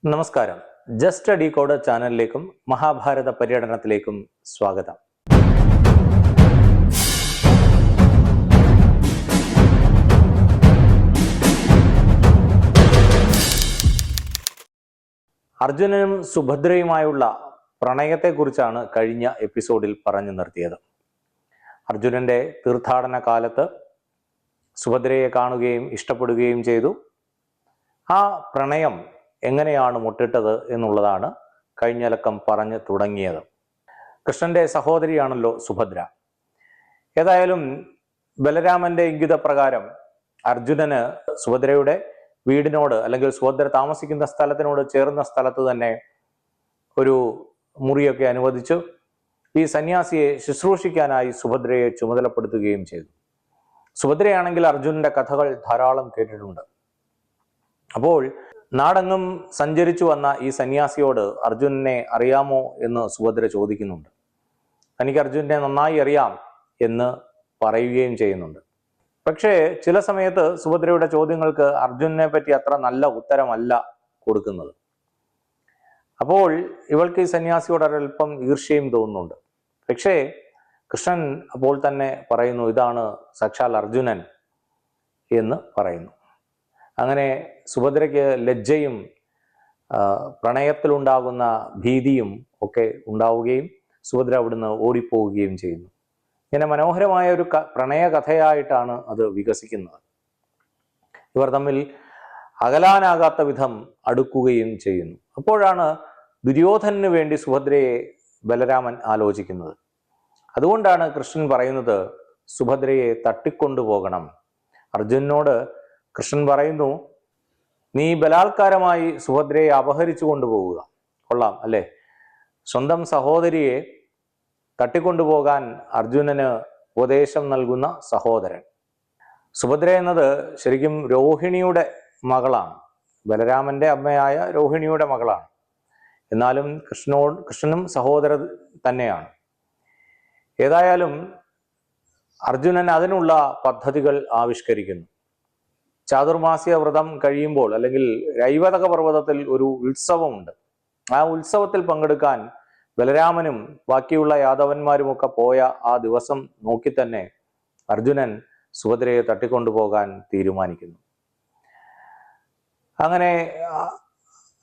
നമസ്കാരം. Just study code ചാനലിലേക്കും Mahabharata പര്യടനത്തിലേക്കും സ്വാഗതം. അർജുനനും സുഭദ്രയുമായുള്ള പ്രണയത്തെക്കുറിച്ചാണ് കഴിഞ്ഞ എപ്പിസോഡിൽ പറഞ്ഞു നിർത്തിയത്. അർജുനന്റെ തീർത്ഥാടന കാലത്ത് സുഭദ്രയെ കാണുകയും ഇഷ്ടപ്പെടുകയും ചെയ്തു. ആ പ്രണയം എങ്ങനെയാണ് മുട്ടിട്ടത് എന്നുള്ളതാണ് കഴിഞ്ഞലക്കം പറഞ്ഞു തുടങ്ങിയത്. കൃഷ്ണന്റെ സഹോദരിയാണല്ലോ സുഭദ്ര. ഏതായാലും ബലരാമന്റെ ഇംഗിതപ്രകാരം അർജുനന് സുഭദ്രയുടെ വീടിനോട് അല്ലെങ്കിൽ സുഭദ്ര താമസിക്കുന്ന സ്ഥലത്തിനോട് ചേർന്ന സ്ഥലത്ത് തന്നെ ഒരു മുറിയൊക്കെ അനുവദിച്ചു ഈ സന്യാസിയെ ശുശ്രൂഷിക്കാനായി സുഭദ്രയെ ചുമതലപ്പെടുത്തുകയും ചെയ്തു. സുഭദ്രയാണെങ്കിൽ അർജുനന്റെ കഥകൾ ധാരാളം കേട്ടിട്ടുണ്ട്. അപ്പോൾ നാടെങ്ങും സഞ്ചരിച്ചു വന്ന ഈ സന്യാസിയോട് അർജുനനെ അറിയാമോ എന്ന് സുഭദ്ര ചോദിക്കുന്നുണ്ട്. തനിക്ക് അർജുനനെ നന്നായി അറിയാം എന്ന് പറയുകയും ചെയ്യുന്നുണ്ട്. പക്ഷേ ചില സമയത്ത് സുഭദ്രയുടെ ചോദ്യങ്ങൾക്ക് അർജുനനെ പറ്റി അത്ര നല്ല ഉത്തരമല്ല കൊടുക്കുന്നത്. അപ്പോൾ ഇവൾക്ക് ഈ സന്യാസിയോട് ഒരൽപ്പം ഈർഷ്യയും തോന്നുന്നുണ്ട്. പക്ഷേ കൃഷ്ണൻ അപ്പോൾ തന്നെ പറയുന്നു, ഇതാണ് സാക്ഷാൽ അർജുനൻ എന്ന് പറയുന്നു. അങ്ങനെ സുഭദ്രയ്ക്ക് ലജ്ജയും പ്രണയത്തിലുണ്ടാകുന്ന ഭീതിയും ഒക്കെ ഉണ്ടാവുകയും സുഭദ്ര അവിടുന്ന് ഓടിപ്പോവുകയും ചെയ്യുന്നു. ഇങ്ങനെ മനോഹരമായ ഒരു പ്രണയ കഥയായിട്ടാണ് അത് വികസിക്കുന്നത്. ഇവർ തമ്മിൽ അകലാനാകാത്ത വിധം അടുക്കുകയും ചെയ്യുന്നു. അപ്പോഴാണ് ദുര്യോധനന് വേണ്ടി സുഭദ്രയെ ബലരാമൻ ആലോചിക്കുന്നത്. അതുകൊണ്ടാണ് കൃഷ്ണൻ പറയുന്നത് സുഭദ്രയെ തട്ടിക്കൊണ്ടുപോകണം. അർജുനനോട് കൃഷ്ണൻ പറയുന്നു, നീ ബലാത്കാരമായി സുഭദ്രയെ അപഹരിച്ചു കൊണ്ടുപോവുക. കൊള്ളാം അല്ലേ? സ്വന്തം സഹോദരിയെ തട്ടിക്കൊണ്ടുപോകാൻ അർജുനന് ഉപദേശം നൽകുന്ന സഹോദരൻ. സുഭദ്ര എന്നത് ശരിക്കും രോഹിണിയുടെ മകളാണ്. ബലരാമന്റെ അമ്മയായ രോഹിണിയുടെ മകളാണ്. എന്നാലും കൃഷ്ണനും സഹോദര തന്നെയാണ്. ഏതായാലും അർജുനൻ അതിനുള്ള പദ്ധതികൾ ആവിഷ്കരിക്കുന്നു. ചാതുർമാസ്യ വ്രതം കഴിയുമ്പോൾ അല്ലെങ്കിൽ രൈവതക പർവ്വതത്തിൽ ഒരു ഉത്സവമുണ്ട്. ആ ഉത്സവത്തിൽ പങ്കെടുക്കാൻ ബലരാമനും ബാക്കിയുള്ള യാദവന്മാരുമൊക്കെ പോയ ആ ദിവസം നോക്കി തന്നെ അർജുനൻ സുഭദ്രയെ തട്ടിക്കൊണ്ടുപോകാൻ തീരുമാനിക്കുന്നു. അങ്ങനെ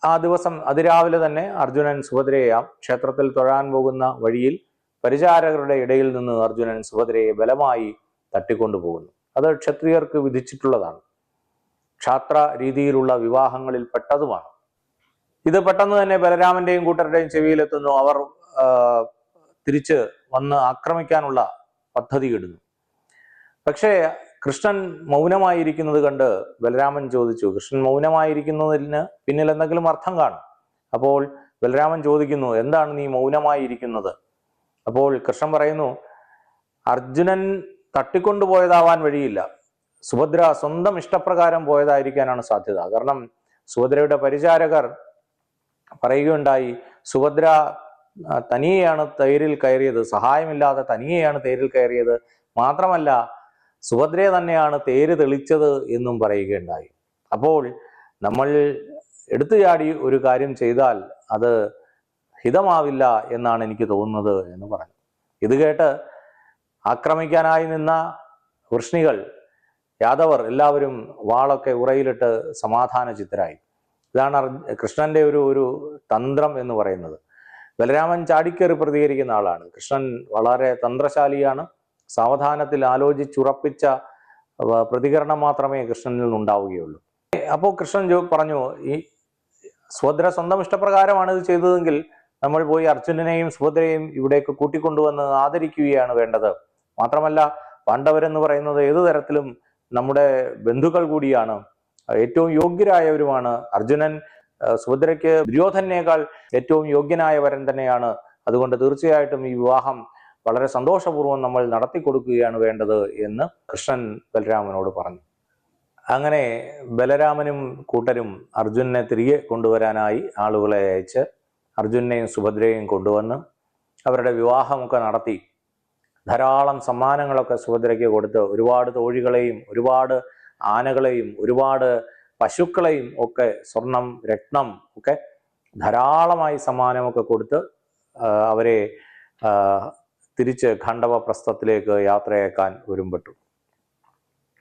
ആ ദിവസം അതിരാവിലെ തന്നെ അർജുനൻ സുഭദ്രയെ ക്ഷേത്രത്തിൽ തൊഴാൻ പോകുന്ന വഴിയിൽ പരിചാരകരുടെ ഇടയിൽ നിന്ന് അർജുനൻ സുഭദ്രയെ ബലമായി തട്ടിക്കൊണ്ടുപോകുന്നു. അത് ക്ഷത്രിയർക്ക് വിധിച്ചിട്ടുള്ളതാണ്. ക്ഷാത്ര രീതിയിലുള്ള വിവാഹങ്ങളിൽ പെട്ടതുമാണ്. ഇത് പെട്ടെന്ന് തന്നെ ബലരാമന്റെയും കൂട്ടരുടെയും ചെവിയിലെത്തുന്നു. അവർ തിരിച്ച് വന്ന് ആക്രമിക്കാനുള്ള പദ്ധതി ഇടുന്നു. പക്ഷേ കൃഷ്ണൻ മൗനമായിരിക്കുന്നത് കണ്ട് ബലരാമൻ ചോദിച്ചു, കൃഷ്ണൻ മൗനമായിരിക്കുന്നതിന് പിന്നിൽ എന്തെങ്കിലും അർത്ഥം കാണും. അപ്പോൾ ബലരാമൻ ചോദിക്കുന്നു, എന്താണ് നീ മൗനമായിരിക്കുന്നത്? അപ്പോൾ കൃഷ്ണൻ പറയുന്നു, അർജുനൻ തട്ടിക്കൊണ്ടുപോയതാവാൻ വഴിയില്ല. സുഭദ്ര സ്വന്തം ഇഷ്ടപ്രകാരം പോയതായിരിക്കാനാണ് സാധ്യത. കാരണം സുഭദ്രയുടെ പരിചാരകർ പറയുകയുണ്ടായി, സുഭദ്ര തനിയെയാണ് തേരിൽ കയറിയത്, സഹായമില്ലാതെ തനിയെയാണ് തേരിൽ കയറിയത്, മാത്രമല്ല സുഭദ്രയെ തന്നെയാണ് തേര് തെളിച്ചത് എന്നും പറയുകയുണ്ടായി. അപ്പോൾ നമ്മൾ എടുത്തു ചാടി ഒരു കാര്യം ചെയ്താൽ അത് ഹിതമാവില്ല എന്നാണ് എനിക്ക് തോന്നുന്നത് എന്ന് പറഞ്ഞു. ഇത് കേട്ട് ആക്രമിക്കാനായി നിന്ന വൃഷ്ണികൾ, യാദവർ എല്ലാവരും വാളൊക്കെ ഉറയിലിട്ട് സമാധാന ചിത്തരായി. ഇതാണ് കൃഷ്ണന്റെ ഒരു തന്ത്രം എന്ന് പറയുന്നത്. ബലരാമൻ ചാടിക്കേറി പ്രതികരിക്കുന്ന ആളാണ്. കൃഷ്ണൻ വളരെ തന്ത്രശാലിയാണ്. സാവധാനത്തിൽ ആലോചിച്ചുറപ്പിച്ച പ്രതികരണം മാത്രമേ കൃഷ്ണനിൽ നിന്നുണ്ടാവുകയുള്ളൂ. അപ്പോൾ കൃഷ്ണൻ പറഞ്ഞു, ഈ സുഭദ്ര സ്വന്തം ഇഷ്ടപ്രകാരമാണ് ഇത് ചെയ്തതെങ്കിൽ നമ്മൾ പോയി അർജുനനെയും സുഭദ്രയെയും ഇവിടേക്ക് കൂട്ടിക്കൊണ്ടുവന്ന് ആദരിക്കുകയാണ് വേണ്ടത്. മാത്രമല്ല പാണ്ഡവരെന്ന് പറയുന്നത് ഏതു തരത്തിലും നമ്മുടെ ബന്ധുക്കൾ കൂടിയാണ്, ഏറ്റവും യോഗ്യരായവരുമാണ്. അർജുനൻ സുഭദ്രയ്ക്ക് ദുര്യോധനേക്കാൾ ഏറ്റവും യോഗ്യനായ വരൻ തന്നെയാണ്. അതുകൊണ്ട് തീർച്ചയായിട്ടും ഈ വിവാഹം വളരെ സന്തോഷപൂർവ്വം നമ്മൾ നടത്തി കൊടുക്കുകയാണ് വേണ്ടത് എന്ന് കൃഷ്ണൻ ബലരാമനോട് പറഞ്ഞു. അങ്ങനെ ബലരാമനും കൂട്ടരും അർജുനനെ തിരികെ കൊണ്ടുവരാനായി ആളുകളെ അയച്ച് അർജുനെയും സുഭദ്രയെയും കൊണ്ടുവന്ന് അവരുടെ വിവാഹമൊക്കെ നടത്തി. ധാരാളം സമ്മാനങ്ങളൊക്കെ സുഭദ്രയ്ക്ക് കൊടുത്ത് ഒരുപാട് തോഴികളെയും ഒരുപാട് ആനകളെയും ഒരുപാട് പശുക്കളെയും ഒക്കെ സ്വർണം രത്നം ഒക്കെ ധാരാളമായി സമ്മാനമൊക്കെ കൊടുത്ത് അവരെ തിരിച്ച് ഖണ്ഡവ പ്രസ്ഥത്തിലേക്ക് യാത്രയാക്കാൻ ഒരുമ്പെട്ടു.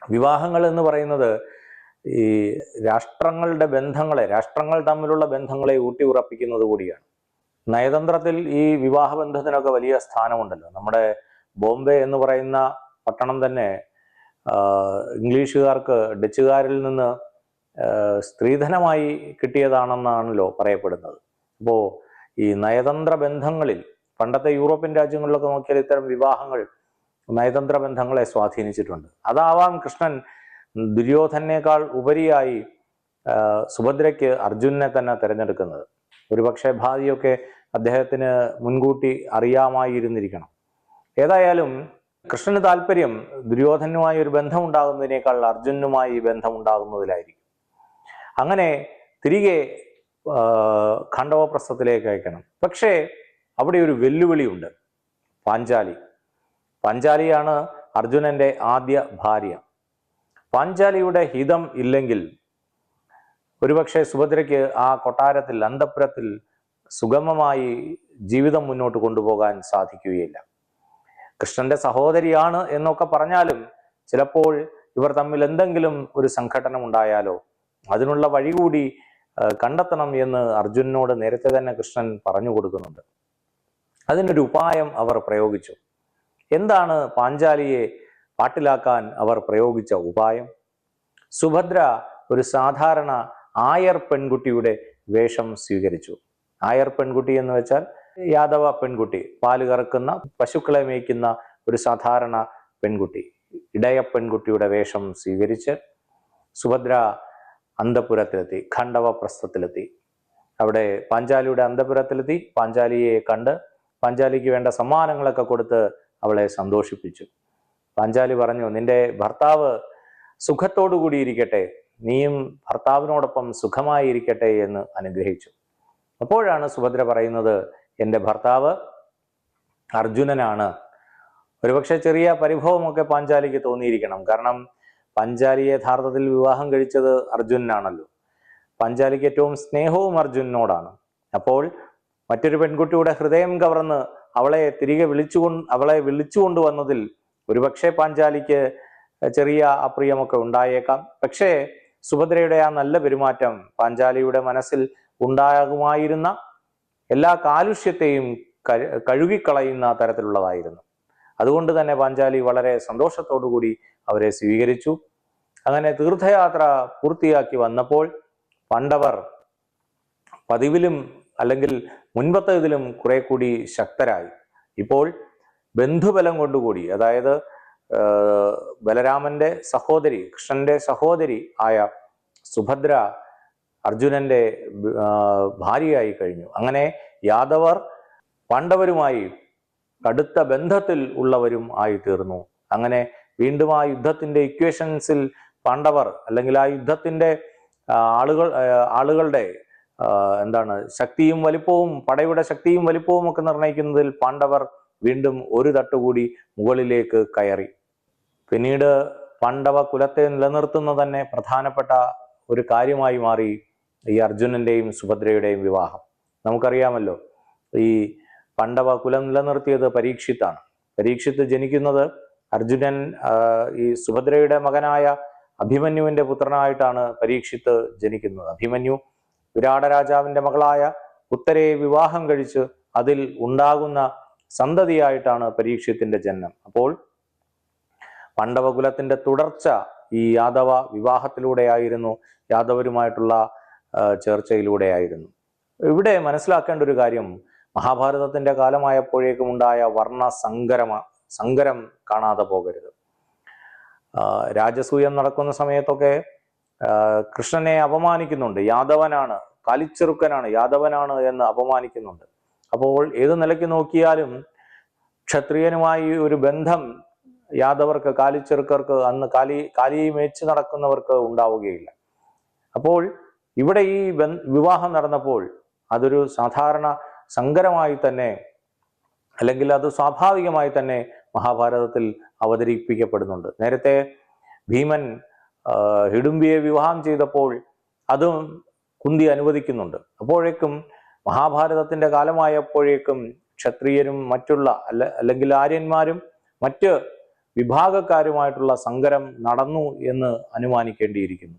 വിവാഹങ്ങൾ എന്ന് പറയുന്നത് ഈ രാഷ്ട്രങ്ങൾ തമ്മിലുള്ള ബന്ധങ്ങളെ ഊട്ടി ഉറപ്പിക്കുന്നത് കൂടിയാണ്. നയതന്ത്രത്തിൽ ഈ വിവാഹ ബന്ധത്തിനൊക്കെ വലിയ സ്ഥാനമുണ്ടല്ലോ. നമ്മുടെ ബോംബെ എന്ന് പറയുന്ന പട്ടണം തന്നെ ഇംഗ്ലീഷുകാർക്ക് ഡച്ചുകാരിൽ നിന്ന് സ്ത്രീധനമായി കിട്ടിയതാണെന്നാണല്ലോ പറയപ്പെടുന്നത്. അപ്പോൾ ഈ നയതന്ത്ര ബന്ധങ്ങളിൽ പണ്ടത്തെ യൂറോപ്യൻ രാജ്യങ്ങളിലൊക്കെ നോക്കിയാൽ ഇത്തരം വിവാഹങ്ങൾ നയതന്ത്ര ബന്ധങ്ങളെ സ്വാധീനിച്ചിട്ടുണ്ട്. അതാവാം കൃഷ്ണൻ ദുര്യോധനേക്കാൾ ഉപരിയായി സുഭദ്രയ്ക്ക് അർജുനനെ തന്നെ തിരഞ്ഞെടുക്കുന്നത്. ഒരുപക്ഷെ ഭാവിയൊക്കെ അദ്ദേഹത്തിന് മുൻകൂട്ടി അറിയാമായിരുന്നിരിക്കണം. ഏതായാലും കൃഷ്ണന് താല്പര്യം ദുര്യോധനുമായി ഒരു ബന്ധമുണ്ടാകുന്നതിനേക്കാൾ അർജുനുമായി ബന്ധമുണ്ടാകുന്നതിലായിരിക്കും. അങ്ങനെ തിരികെ ഖണ്ഡവപ്രസ്ഥത്തിലേക്ക് അയക്കണം. പക്ഷേ അവിടെ ഒരു വെല്ലുവിളിയുണ്ട്. പാഞ്ചാലിയാണ് അർജുനന്റെ ആദ്യ ഭാര്യ. പാഞ്ചാലിയുടെ ഹിതം ഇല്ലെങ്കിൽ ഒരുപക്ഷെ സുഭദ്രയ്ക്ക് ആ കൊട്ടാരത്തിൽ, അന്തഃപുരത്തിൽ സുഗമമായി ജീവിതം മുന്നോട്ട് കൊണ്ടുപോകാൻ സാധിക്കുകയില്ല. കൃഷ്ണന്റെ സഹോദരിയാണ് എന്നൊക്കെ പറഞ്ഞാലും ചിലപ്പോൾ ഇവർ തമ്മിൽ എന്തെങ്കിലും ഒരു സംഘട്ടനം ഉണ്ടായാലോ, അതിനുള്ള വഴി കൂടി കണ്ടെത്തണം എന്ന് അർജുനനോട് നേരത്തെ തന്നെ കൃഷ്ണൻ പറഞ്ഞു കൊടുക്കുന്നുണ്ട്. അതിനൊരു ഉപായം അവർ പ്രയോഗിച്ചു. എന്താണ് പാഞ്ചാലിയെ പാട്ടിലാക്കാൻ അവർ പ്രയോഗിച്ച ഉപായം? സുഭദ്ര ഒരു സാധാരണ ആയർ പെൺകുട്ടിയുടെ വേഷം സ്വീകരിച്ചു. ആയർ പെൺകുട്ടി എന്ന് വെച്ചാൽ യാദവ പെൺകുട്ടി, പാല് കറക്കുന്ന പശുക്കളെ മേയ്ക്കുന്ന ഒരു സാധാരണ പെൺകുട്ടി, ഇടയ പെൺകുട്ടിയുടെ വേഷം സ്വീകരിച്ച് സുഭദ്ര അന്തഃപുരത്തിലെത്തി, ഖണ്ഡവ പ്രസ്ഥത്തിലെത്തി. അവിടെ പാഞ്ചാലിയുടെ അന്തഃപുരത്തിലെത്തി. പാഞ്ചാലിയെ കണ്ട് പാഞ്ചാലിക്ക് വേണ്ട സമ്മാനങ്ങളൊക്കെ കൊടുത്ത് അവളെ സന്തോഷിപ്പിച്ചു. പാഞ്ചാലി പറഞ്ഞു, നിന്റെ ഭർത്താവ് സുഖത്തോടു കൂടിയിരിക്കട്ടെ, നീയും ഭർത്താവിനോടൊപ്പം സുഖമായി ഇരിക്കട്ടെ എന്ന് അനുഗ്രഹിച്ചു. അപ്പോഴാണ് സുഭദ്ര പറയുന്നത്, എൻ്റെ ഭർത്താവ് അർജുനനാണ്. ഒരുപക്ഷെ ചെറിയ പരിഭവമൊക്കെ പാഞ്ചാലിക്ക് തോന്നിയിരിക്കണം. കാരണം പാഞ്ചാലിയെ യഥാർത്ഥത്തിൽ വിവാഹം കഴിച്ചത് അർജുനനാണല്ലോ. പാഞ്ചാലിക്ക് ഏറ്റവും സ്നേഹവും അർജുനനോടാണ്. അപ്പോൾ മറ്റൊരു പെൺകുട്ടിയുടെ ഹൃദയം കവർന്ന് അവളെ തിരികെ വിളിച്ചുകൊണ്ടുവന്നതിൽ ഒരുപക്ഷെ പാഞ്ചാലിക്ക് ചെറിയ അപ്രിയമൊക്കെ ഉണ്ടായേക്കാം. പക്ഷേ സുഭദ്രയുടെ ആ നല്ല പെരുമാറ്റം പാഞ്ചാലിയുടെ മനസ്സിൽ ഉണ്ടാകുമായിരുന്ന എല്ലാ കാലുഷ്യത്തെയും കഴുകിക്കളയുന്ന തരത്തിലുള്ളതായിരുന്നു. അതുകൊണ്ട് തന്നെ പാഞ്ചാലി വളരെ സന്തോഷത്തോടു കൂടി അവരെ സ്വീകരിച്ചു. അങ്ങനെ തീർത്ഥയാത്ര പൂർത്തിയാക്കി വന്നപ്പോൾ പാണ്ഡവർ പതിവിലും അല്ലെങ്കിൽ മുൻപത്തേതിലും കുറെ കൂടി ശക്തരായി. ഇപ്പോൾ ബന്ധുബലം കൊണ്ടുകൂടി, അതായത് ബലരാമന്റെ സഹോദരി, കൃഷ്ണന്റെ സഹോദരി ആയ സുഭദ്ര അർജുനന്റെ ഭാര്യയായി കഴിഞ്ഞു. അങ്ങനെ യാദവർ പാണ്ഡവരുമായി കടുത്ത ബന്ധത്തിൽ ഉള്ളവരും ആയി തീർന്നു. അങ്ങനെ വീണ്ടും ആ യുദ്ധത്തിന്റെ ഇക്വേഷൻസിൽ പാണ്ഡവർ, അല്ലെങ്കിൽ ആ യുദ്ധത്തിന്റെ ആളുകളുടെ ശക്തിയും വലിപ്പവും, പടയുടെ ശക്തിയും വലിപ്പവും ഒക്കെ നിർണ്ണയിക്കുന്നതിൽ പാണ്ഡവർ വീണ്ടും ഒരു തട്ടുകൂടി മുകളിലേക്ക് കയറി. പിന്നീട് പാണ്ഡവ കുലത്തെ നിലനിർത്തുന്ന തന്നെ പ്രധാനപ്പെട്ട ഒരു കാര്യമായി മാറി ഈ അർജുനന്റെയും സുഭദ്രയുടെയും വിവാഹം. നമുക്കറിയാമല്ലോ, ഈ പാണ്ഡവ കുലം നിലനിർത്തിയത് പരീക്ഷിത്താണ്. പരീക്ഷിത്ത് ജനിക്കുന്നത് അർജുനൻ ഈ സുഭദ്രയുടെ മകനായ അഭിമന്യുവിന്റെ പുത്രനായിട്ടാണ് പരീക്ഷിത്ത് ജനിക്കുന്നത്. അഭിമന്യു വിരാട രാജാവിന്റെ മകളായ ഉത്തരയെ വിവാഹം കഴിച്ച് അതിൽ ഉണ്ടാകുന്ന സന്തതിയായിട്ടാണ് പരീക്ഷത്തിന്റെ ജനനം. അപ്പോൾ പാണ്ഡവകുലത്തിന്റെ തുടർച്ച ഈ യാദവ വിവാഹത്തിലൂടെയായിരുന്നു, യാദവരുമായിട്ടുള്ള ചേർച്ചയിലൂടെയായിരുന്നു. ഇവിടെ മനസ്സിലാക്കേണ്ട ഒരു കാര്യം, മഹാഭാരതത്തിന്റെ കാലമായപ്പോഴേക്കും ഉണ്ടായ വർണ്ണ സങ്കരം കാണാതെ പോകരുത്. രാജസൂയം നടക്കുന്ന സമയത്തൊക്കെ കൃഷ്ണനെ അപമാനിക്കുന്നുണ്ട്. യാദവനാണ്, കാലിച്ചെറുക്കനാണ്, യാദവനാണ് എന്ന് അപമാനിക്കുന്നുണ്ട്. അപ്പോൾ ഏത് നിലയ്ക്ക് നോക്കിയാലും ക്ഷത്രിയനുമായി ഒരു ബന്ധം യാദവർക്ക്, കാലിച്ചെറുക്കർക്ക്, അന്ന് കാലിയെ മേച്ച് നടക്കുന്നവർക്ക് ഉണ്ടാവുകയില്ല. അപ്പോൾ ഇവിടെ ഈ വിവാഹം നടന്നപ്പോൾ അതൊരു സാധാരണ സങ്കരമായി തന്നെ, അല്ലെങ്കിൽ അത് സ്വാഭാവികമായി തന്നെ മഹാഭാരതത്തിൽ അവതരിപ്പിക്കപ്പെടുന്നുണ്ട്. നേരത്തെ ഭീമൻ ഹിഡുംബിയെ വിവാഹം ചെയ്തപ്പോൾ അതും കുന്തി അനുവദിക്കുന്നുണ്ട്. അപ്പോഴേക്കും മഹാഭാരതത്തിന്റെ കാലമായപ്പോഴേക്കും ക്ഷത്രിയരും മറ്റുള്ള അല്ലെങ്കിൽ ആര്യന്മാരും മറ്റ് വിഭാഗക്കാരുമായിട്ടുള്ള സങ്കരം നടന്നു എന്ന് അനുമാനിക്കേണ്ടിയിരിക്കുന്നു.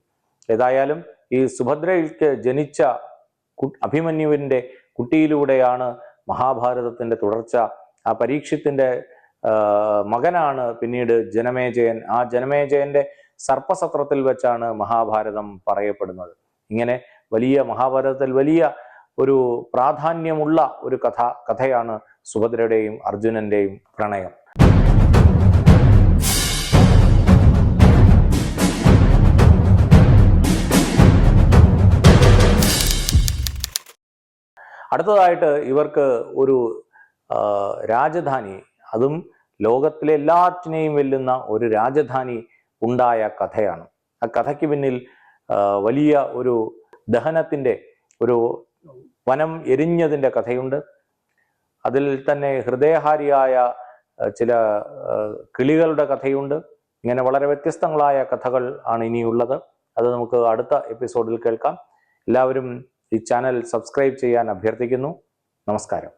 ഏതായാലും ഈ സുഭദ്രയ്ക്ക് ജനിച്ച അഭിമന്യുവിന്റെ കുട്ടിയിലൂടെയാണ് മഹാഭാരതത്തിന്റെ തുടർച്ച. ആ പരീക്ഷത്തിന്റെ മകനാണ് പിന്നീട് ജനമേജയൻ. ആ ജനമേജയന്റെ സർപ്പസത്രത്തിൽ വെച്ചാണ് മഹാഭാരതം പറയപ്പെടുന്നത്. ഇങ്ങനെ മഹാഭാരതത്തിൽ വലിയ ഒരു പ്രാധാന്യമുള്ള ഒരു കഥയാണ് സുഭദ്രയുടെയും അർജുനന്റെയും പ്രണയം. അടുത്തതായിട്ട് ഇവർക്ക് ഒരു രാജധാനി, അതും ലോകത്തിലെ എല്ലാറ്റിനെയും വെല്ലുന്ന ഒരു രാജധാനി ഉണ്ടായ കഥയാണ്. ആ കഥയ്ക്ക് പിന്നിൽ വലിയ ഒരു ദഹനത്തിന്റെ, ഒരു വനം എരിഞ്ഞതിന്റെ കഥയുണ്ട്. അതിൽ തന്നെ ഹൃദയഹാരിയായ ചില കിളികളുടെ കഥയുണ്ട്. ഇങ്ങനെ വളരെ വ്യത്യസ്തങ്ങളായ കഥകൾ ആണ് ഇനിയുള്ളത്. അത് നമുക്ക് അടുത്ത എപ്പിസോഡിൽ കേൾക്കാം. എല്ലാവരും ഈ ചാനൽ സബ്സ്ക്രൈബ് ചെയ്യാൻ അഭ്യർത്ഥിക്കുന്നു. നമസ്കാരം.